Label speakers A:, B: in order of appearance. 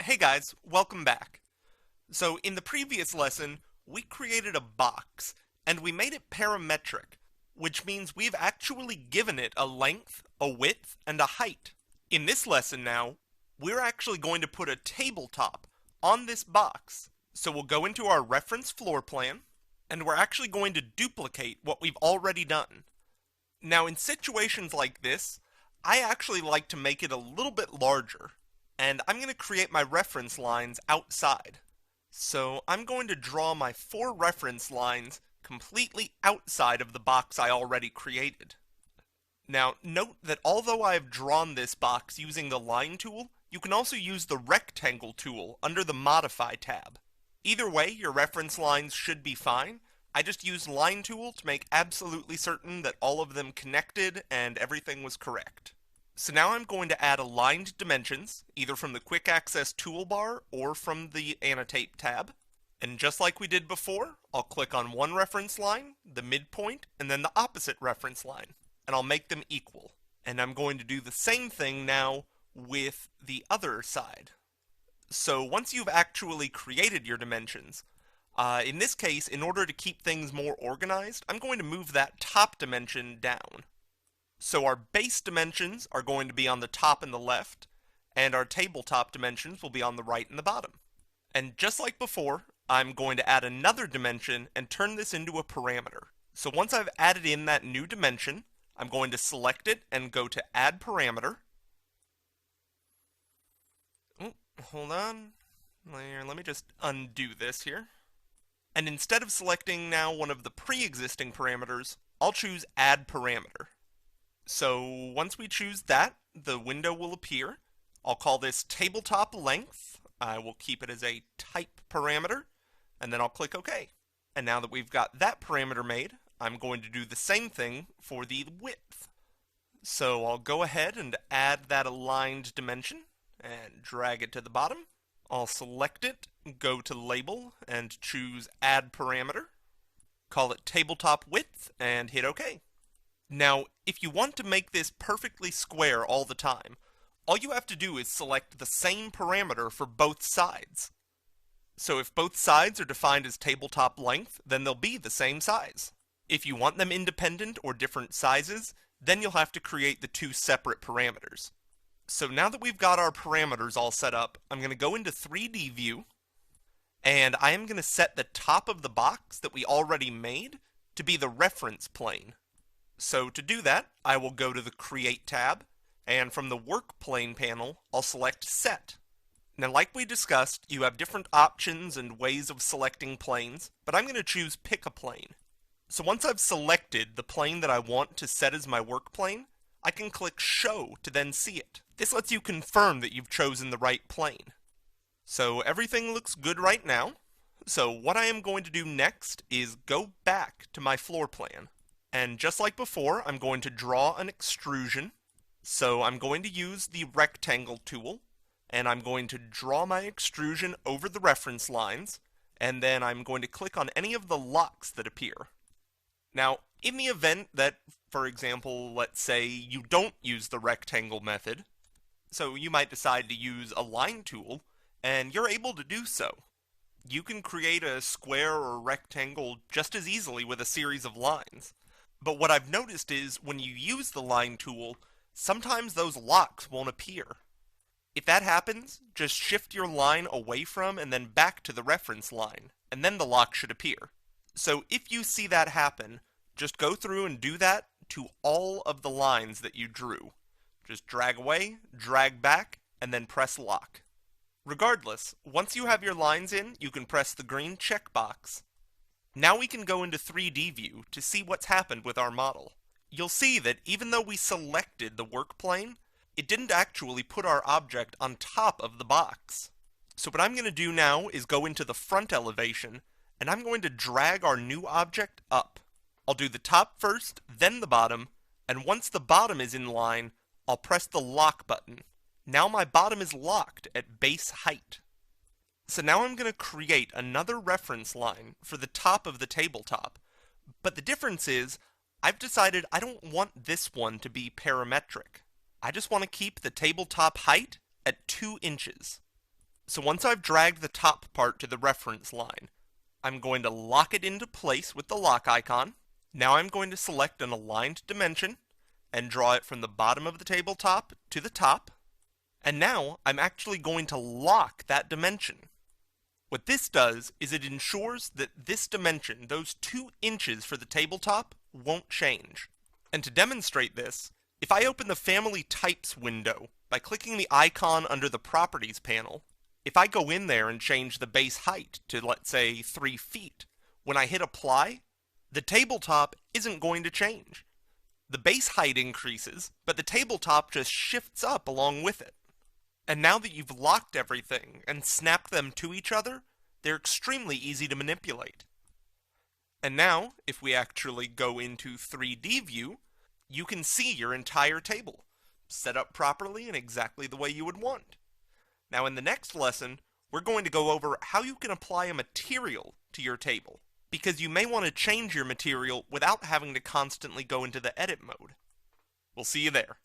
A: Hey guys, welcome back. So in the previous lesson, we created a box, and we made it parametric, which means we've actually given it a length, a width, and a height. In this lesson now, we're actually going to put a tabletop on this box. So we'll go into our reference floor plan, and we're actually going to duplicate what we've already done. Now in situations like this, I actually like to make it a little bit larger, and I'm going to create my reference lines outside. So I'm going to draw my 4 reference lines completely outside of the box I already created. Now note that although I have drawn this box using the line tool, you can also use the rectangle tool under the modify tab. Either way, your reference lines should be fine. I just used line tool to make absolutely certain that all of them connected and everything was correct. So now I'm going to add aligned dimensions, either from the Quick Access toolbar or from the Annotate tab. And just like we did before, I'll click on one reference line, the midpoint, and then the opposite reference line, and I'll make them equal. And I'm going to do the same thing now with the other side. So once you've actually created your dimensions, in this case, in order to keep things more organized, I'm going to move that top dimension down. So our base dimensions are going to be on the top and the left, and our tabletop dimensions will be on the right and the bottom. And just like before, I'm going to add another dimension and turn this into a parameter. So once I've added in that new dimension, I'm going to select it and go to Add Parameter. Oh, hold on. Let me just undo this here. And instead of selecting now one of the pre-existing parameters, I'll choose Add Parameter. So once we choose that, the window will appear. I'll call this tabletop length. I will keep it as a type parameter, and then I'll click OK. And now that we've got that parameter made, I'm going to do the same thing for the width. So I'll go ahead and add that aligned dimension and drag it to the bottom. I'll select it, go to Label, and choose Add Parameter. Call it tabletop width, and hit OK. Now, if you want to make this perfectly square all the time, all you have to do is select the same parameter for both sides. So if both sides are defined as tabletop length, then they'll be the same size. If you want them independent or different sizes, then you'll have to create the 2 separate parameters. So now that we've got our parameters all set up, I'm going to go into 3D view, and I am going to set the top of the box that we already made to be the reference plane. So to do that, I will go to the Create tab, and from the Work Plane panel, I'll select Set. Now like we discussed, you have different options and ways of selecting planes, but I'm going to choose Pick a Plane. So once I've selected the plane that I want to set as my work plane, I can click Show to then see it. This lets you confirm that you've chosen the right plane. So everything looks good right now. So what I am going to do next is go back to my floor plan. And just like before, I'm going to draw an extrusion. So I'm going to use the rectangle tool, and I'm going to draw my extrusion over the reference lines, and then I'm going to click on any of the locks that appear. Now, in the event that, for example, let's say you don't use the rectangle method, so you might decide to use a line tool, and you're able to do so. You can create a square or rectangle just as easily with a series of lines. But what I've noticed is when you use the line tool, sometimes those locks won't appear. If that happens, just shift your line away from and then back to the reference line, and then the lock should appear. So if you see that happen, just go through and do that to all of the lines that you drew. Just drag away, drag back, and then press lock. Regardless, once you have your lines in, you can press the green checkbox. Now we can go into 3D view to see what's happened with our model. You'll see that even though we selected the work plane, it didn't actually put our object on top of the box. So what I'm going to do now is go into the front elevation, and I'm going to drag our new object up. I'll do the top first, then the bottom, and once the bottom is in line, I'll press the lock button. Now my bottom is locked at base height. So now I'm going to create another reference line for the top of the tabletop. But the difference is, I've decided I don't want this one to be parametric. I just want to keep the tabletop height at 2 inches. So once I've dragged the top part to the reference line, I'm going to lock it into place with the lock icon. Now I'm going to select an aligned dimension and draw it from the bottom of the tabletop to the top. And now I'm actually going to lock that dimension. What this does is it ensures that this dimension, those 2 inches for the tabletop, won't change. And to demonstrate this, if I open the Family Types window by clicking the icon under the Properties panel, if I go in there and change the base height to, let's say, 3 feet, when I hit Apply, the tabletop isn't going to change. The base height increases, but the tabletop just shifts up along with it. And now that you've locked everything and snapped them to each other, they're extremely easy to manipulate. And now, if we actually go into 3D view, you can see your entire table, set up properly in exactly the way you would want. Now in the next lesson, we're going to go over how you can apply a material to your table, because you may want to change your material without having to constantly go into the edit mode. We'll see you there.